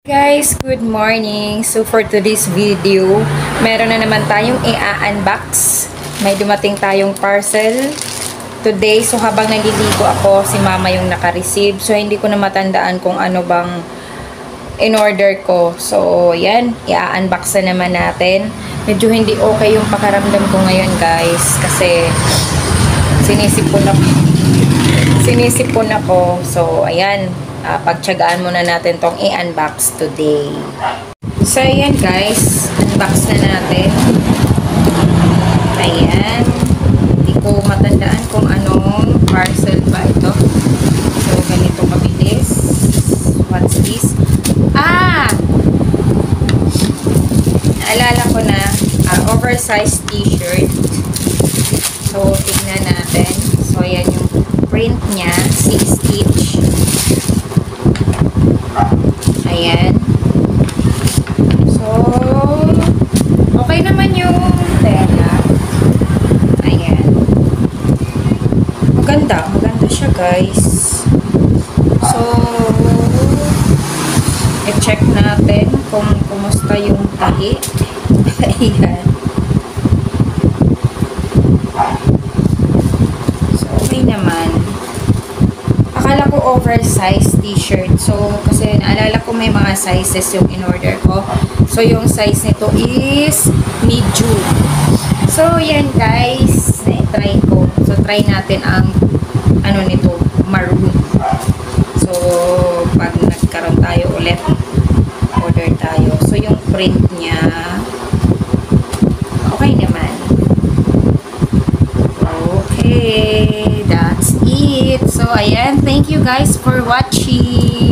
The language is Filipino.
Guys, good morning. So for today's video, meron na naman tayong i-unbox. May dumating tayong parcel today. So habang naliligo ako, si mama yung naka-receive. So hindi ko na matandaan kung ano bang in-order ko. So yan, i-unbox na naman natin. Medyo hindi okay yung pakaramdam ko ngayon guys. Kasi sinisipon ako. So ayan. Pagtsagaan muna natin tong i-unbox today. So, ayan guys. Unbox na natin. Ayan. Hindi ko matandaan kung anong parcel ba ito. So, ganito kabilis. What's this? Naalala ko na. Oversized t-shirt. So, tignan natin. So, ayan yung print niya. 6-stitch. Ayan. So, okay naman yung tela. Ayan. Maganda siya guys. So, i-check natin kung kumusta yung tahi. Ayan. So, okay naman. Akala ko oversized t-shirt. So, kasi naalala ko may mga sizes yung in-order ko. So, yung size nito is medium. So, yan guys. Na-try ko. So, try natin ang ano nito, maroon. So, pag nagkaroon tayo ulit, order tayo. So, yung print niya, okay naman. Okay, that's it. So, ayan. Thank you guys for watching.